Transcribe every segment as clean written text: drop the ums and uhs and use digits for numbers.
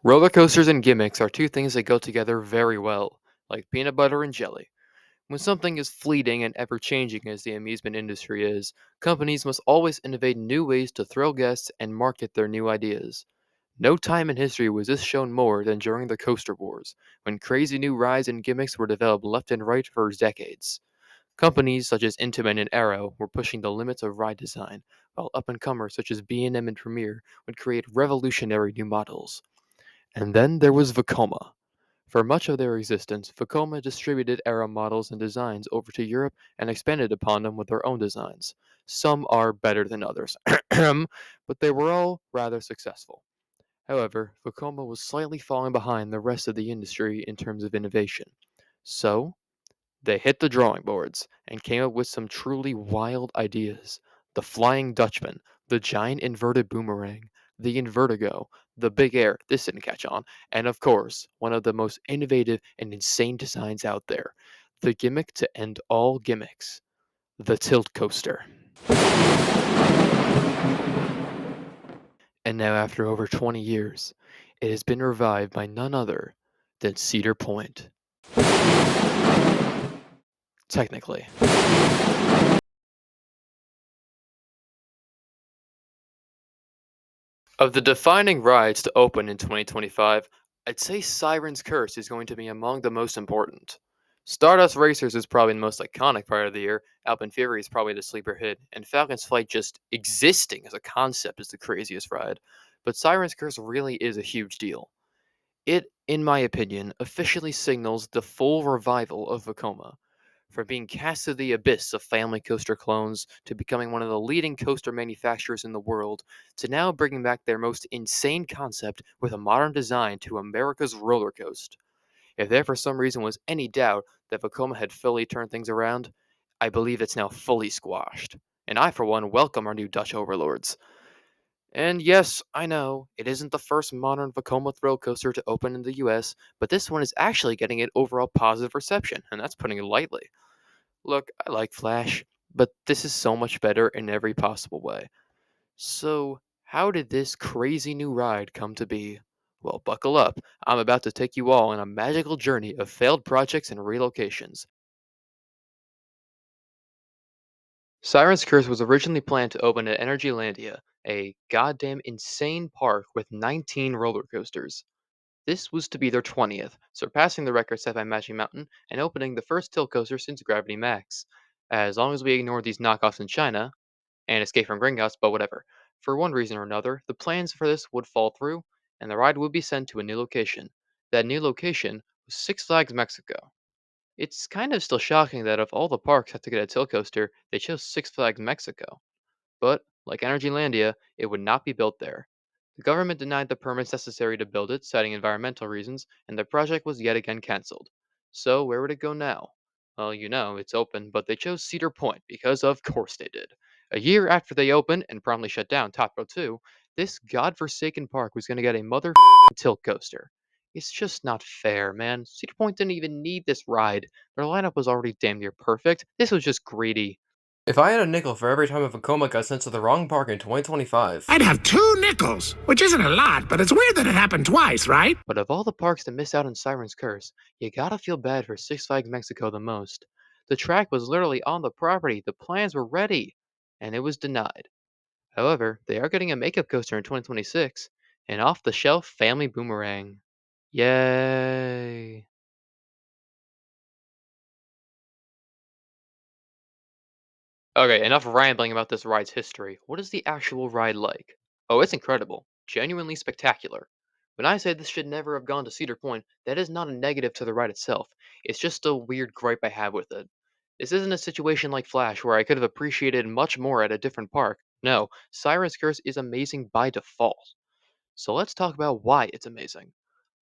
Roller coasters and gimmicks are two things that go together very well, like peanut butter and jelly. When something is fleeting and ever changing as the amusement industry is, companies must always innovate new ways to thrill guests and market their new ideas. No time in history was this shown more than during the Coaster Wars, when crazy new rides and gimmicks were developed left and right for decades. Companies such as Intamin and Arrow were pushing the limits of ride design, while up-and-comers such as B&M and Premiere would create revolutionary new models. And then there was Vekoma. For much of their existence, Vekoma distributed Arrow models and designs over to Europe and expanded upon them with their own designs. Some are better than others, but they were all rather successful. However, Vekoma was slightly falling behind the rest of the industry in terms of innovation. So, they hit the drawing boards and came up with some truly wild ideas. The Flying Dutchman, the giant inverted boomerang, the Invertigo, the Big Air, this didn't catch on, and of course, one of the most innovative and insane designs out there, the gimmick to end all gimmicks, the Tilt Coaster. And now, after over 20 years, it has been revived by none other than Cedar Point. Technically. Of the defining rides to open in 2025, I'd say Siren's Curse is going to be among the most important. Stardust Racers is probably the most iconic part of the year, Alpine Fury is probably the sleeper hit, and Falcon's Flight just existing as a concept is the craziest ride. But Siren's Curse really is a huge deal. It, in my opinion, officially signals the full revival of Vekoma. From being cast to the abyss of family coaster clones to becoming one of the leading coaster manufacturers in the world, to now bringing back their most insane concept with a modern design to America's roller coaster. If there for some reason was any doubt that Vekoma had fully turned things around, I believe it's now fully squashed. And I, for one, welcome our new Dutch overlords. And yes, I know, it isn't the first modern Vekoma thrill coaster to open in the US, but this one is actually getting an overall positive reception, and that's putting it lightly. Look, I like Flash, but this is so much better in every possible way. So, how did this crazy new ride come to be? Well, buckle up. I'm about to take you all on a magical journey of failed projects and relocations. Siren's Curse was originally planned to open at Energylandia, a goddamn insane park with 19 roller coasters. This was to be their 20th, surpassing the record set by Magic Mountain and opening the first tilt coaster since Gravity Max. As long as we ignore these knockoffs in China and Escape from Gringotts, but whatever. For one reason or another, the plans for this would fall through, and the ride would be sent to a new location. That new location was Six Flags Mexico. It's kind of still shocking that of all the parks had to get a tilt coaster, they chose Six Flags Mexico. But, like Energylandia, it would not be built there. The government denied the permits necessary to build it, citing environmental reasons, and the project was yet again cancelled. So, where would it go now? Well, you know, it's open, but they chose Cedar Point because of course they did. A year after they opened and promptly shut down Top Row 2, this godforsaken park was going to get a mother tilt coaster. It's just not fair, man. Cedar Point didn't even need this ride. Their lineup was already damn near perfect. This was just greedy. If I had a nickel for every time a Vekoma got sent to the wrong park in 2025, I'd have 2 nickels, which isn't a lot, but it's weird that it happened twice, right? But of all the parks that missed out on Siren's Curse, you gotta feel bad for Six Flags Mexico the most. The track was literally on the property, the plans were ready, and it was denied. However, they are getting a makeup coaster in 2026, an off the shelf family boomerang. Yay! Okay, enough rambling about this ride's history. What is the actual ride like? Oh, it's incredible. Genuinely spectacular. When I say this should never have gone to Cedar Point, that is not a negative to the ride itself. It's just a weird gripe I have with it. This isn't a situation like Flash where I could have appreciated much more at a different park. No, Siren's Curse is amazing by default. So let's talk about why it's amazing.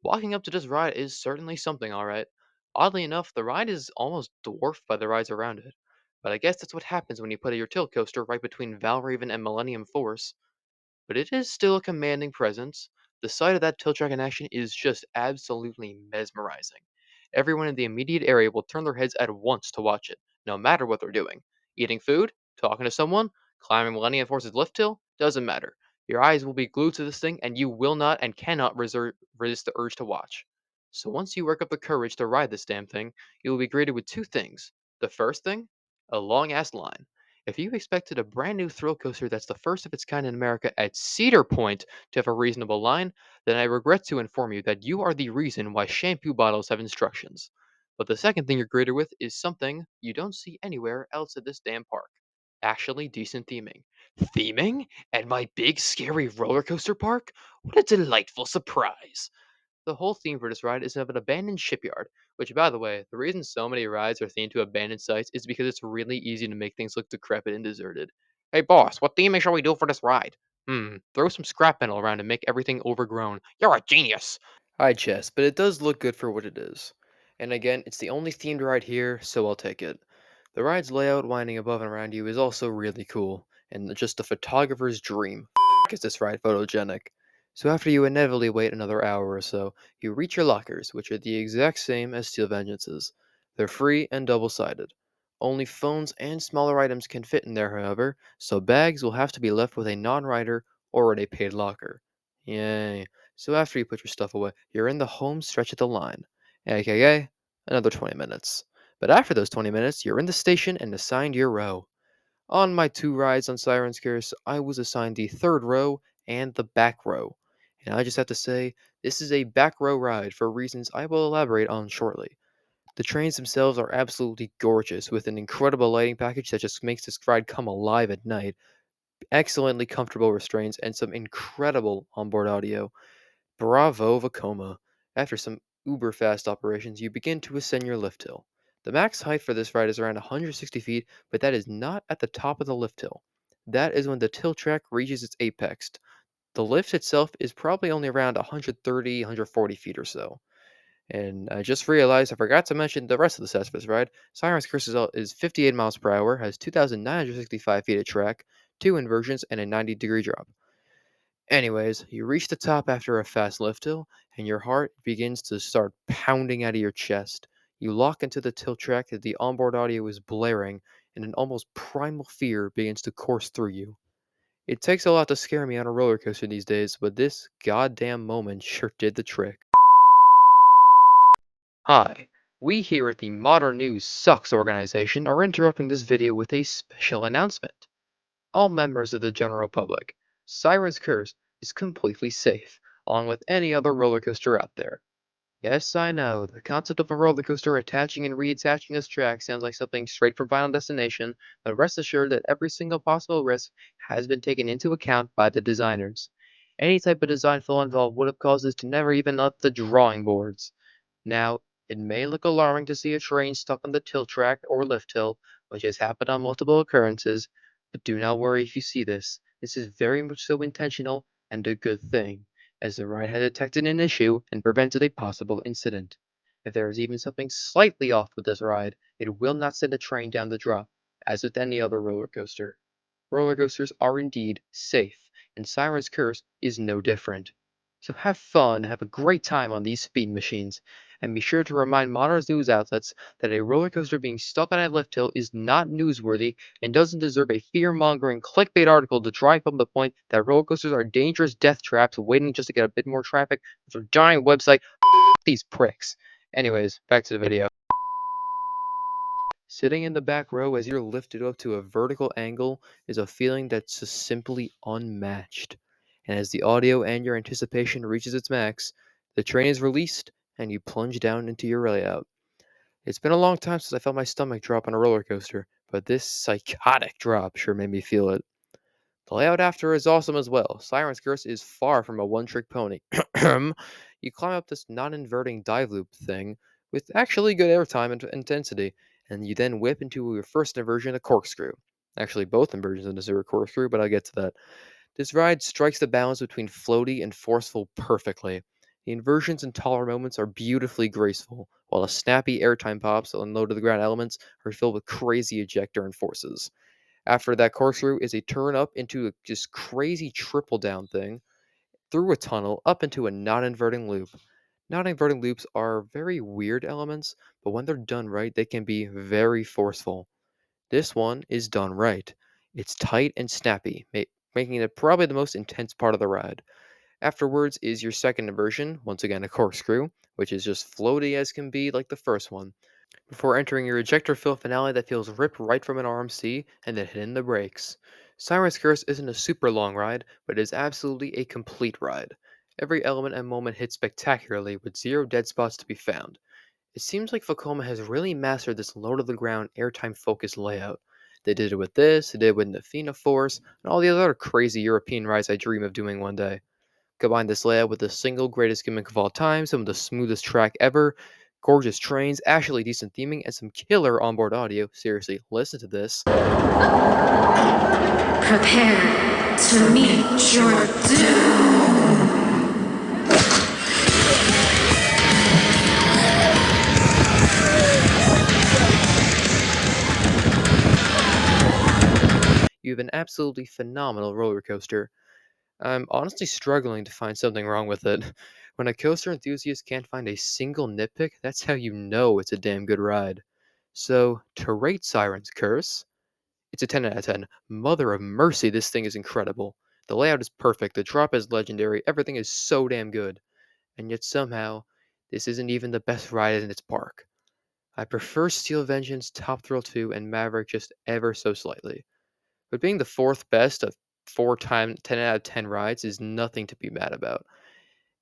Walking up to this ride is certainly something, alright. Oddly enough, the ride is almost dwarfed by the rides around it. But I guess that's what happens when you put your tilt coaster right between Valraven and Millennium Force. But it is still a commanding presence. The sight of that tilt track in action is just absolutely mesmerizing. Everyone in the immediate area will turn their heads at once to watch it, no matter what they're doing. Eating food, talking to someone, climbing Millennium Force's lift hill, doesn't matter. Your eyes will be glued to this thing, and you will not and cannot resist the urge to watch. So once you work up the courage to ride this damn thing, you will be greeted with two things. The first thing? A long ass line. If you expected a brand new thrill coaster that's the first of its kind in America at Cedar Point to have a reasonable line, then I regret to inform you that you are the reason why shampoo bottles have instructions. But the second thing you're greeted with is something you don't see anywhere else at this damn park. Actually decent theming. Theming? At my big scary roller coaster park? What a delightful surprise! The whole theme for this ride is of an abandoned shipyard, which, by the way, the reason so many rides are themed to abandoned sites is because it's really easy to make things look decrepit and deserted. Hey boss, what theming shall we do for this ride? Throw some scrap metal around and make everything overgrown. You're a genius! I jest, but it does look good for what it is. And again, it's the only themed ride here, so I'll take it. The ride's layout winding above and around you is also really cool, and just a photographer's dream. Is this ride photogenic? So after you inevitably wait another hour or so, you reach your lockers, which are the exact same as Steel Vengeance's. They're free and double-sided. Only phones and smaller items can fit in there, however, so bags will have to be left with a non-rider or at a paid locker. Yay. So after you put your stuff away, you're in the home stretch of the line, aka another 20 minutes. But after those 20 minutes, you're in the station and assigned your row. On my two rides on Siren's Curse, I was assigned the third row and the back row. And I just have to say, this is a back row ride for reasons I will elaborate on shortly. The trains themselves are absolutely gorgeous, with an incredible lighting package that just makes this ride come alive at night, excellently comfortable restraints, and some incredible onboard audio. Bravo, Vacoma. After some uber fast operations, you begin to ascend your lift hill. The max height for this ride is around 160 feet, but that is not at the top of the lift hill. That is when the tilt track reaches its apex. The lift itself is probably only around 130, 140 feet or so. And I just realized I forgot to mention the rest of the stats for this ride. Siren's Curse is 58 miles per hour, has 2,965 feet of track, two inversions, and a 90-degree drop. Anyways, you reach the top after a fast lift hill, and your heart begins to start pounding out of your chest. You lock into the tilt track as the onboard audio is blaring, and an almost primal fear begins to course through you. It takes a lot to scare me on a roller coaster these days, but this goddamn moment sure did the trick. Hi, we here at the Modern News Sucks organization are interrupting this video with a special announcement. All members of the general public, Siren's Curse is completely safe, along with any other roller coaster out there. Yes, I know, the concept of a roller coaster attaching and reattaching its track sounds like something straight from Final Destination, but rest assured that every single possible risk has been taken into account by the designers. Any type of design flaw involved would have caused us to never even left the drawing boards. Now, it may look alarming to see a train stuck on the tilt track or lift hill, which has happened on multiple occurrences, but do not worry if you see this. This is very much so intentional and a good thing, as the ride has detected an issue and prevented a possible incident. If there is even something slightly off with this ride, it will not send the train down the drop, as with any other roller coaster. Roller coasters are indeed safe, and Siren's Curse is no different. So have fun, have a great time on these speed machines, and be sure to remind modern news outlets that a roller coaster being stuck on a lift hill is not newsworthy and doesn't deserve a fear-mongering clickbait article to drive home the point that roller coasters are dangerous death traps waiting just to get a bit more traffic with a giant website. These pricks. Anyways, back to the video. Sitting in the back row as you're lifted up to a vertical angle is a feeling that's just simply unmatched. And as the audio and your anticipation reaches its max, the train is released and you plunge down into your layout. It's been a long time since I felt my stomach drop on a roller coaster, but this psychotic drop sure made me feel it. The layout after is awesome as well. Siren's Curse is far from a one-trick pony. You climb up this non-inverting dive loop thing with actually good airtime and intensity, and you then whip into your first inversion, a corkscrew. Actually, both inversions in this are a corkscrew, but I'll get to that. This ride strikes the balance between floaty and forceful perfectly. The inversions and taller moments are beautifully graceful, while the snappy airtime pops and low to the ground elements are filled with crazy ejector and forces. After that corkscrew is a turn up into a just crazy triple down thing, through a tunnel, up into a non inverting loop. Non inverting loops are very weird elements, but when they're done right, they can be very forceful. This one is done right. It's tight and snappy, making it probably the most intense part of the ride. Afterwards is your second immersion, once again a corkscrew, which is just floaty as can be like the first one, before entering your ejector fill finale that feels ripped right from an RMC and then hitting the brakes. Siren's Curse isn't a super long ride, but it is absolutely a complete ride. Every element and moment hits spectacularly with zero dead spots to be found. It seems like Vekoma has really mastered this low to the ground, airtime focused layout. They did it with this, they did it with Nafina Force, and all the other crazy European rides I dream of doing one day. Combine this layout with the single greatest gimmick of all time, some of the smoothest track ever, gorgeous trains, actually decent theming, and some killer onboard audio. Seriously, listen to this. Prepare to meet your doom. You have an absolutely phenomenal roller coaster. I'm honestly struggling to find something wrong with it. When a coaster enthusiast can't find a single nitpick, that's how you know it's a damn good ride. So, to rate Siren's Curse, it's a 10 out of 10. Mother of mercy, this thing is incredible. The layout is perfect, the drop is legendary, everything is so damn good. And yet somehow, this isn't even the best ride in its park. I prefer Steel Vengeance, Top Thrill 2, and Maverick just ever so slightly. But being the fourth best of 10 out of 10 rides is nothing to be mad about.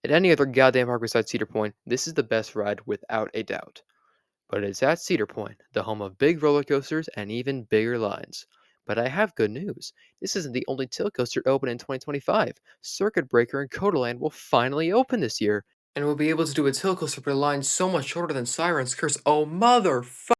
At any other goddamn park besides Cedar Point, this is the best ride without a doubt. But it's at Cedar Point, the home of big roller coasters and even bigger lines. But I have good news. This isn't the only tilt coaster to open in 2025. Circuit Breaker and Codaland will finally open this year. And we'll be able to do a tilt coaster for a line so much shorter than Siren's Curse. Oh, motherfucker!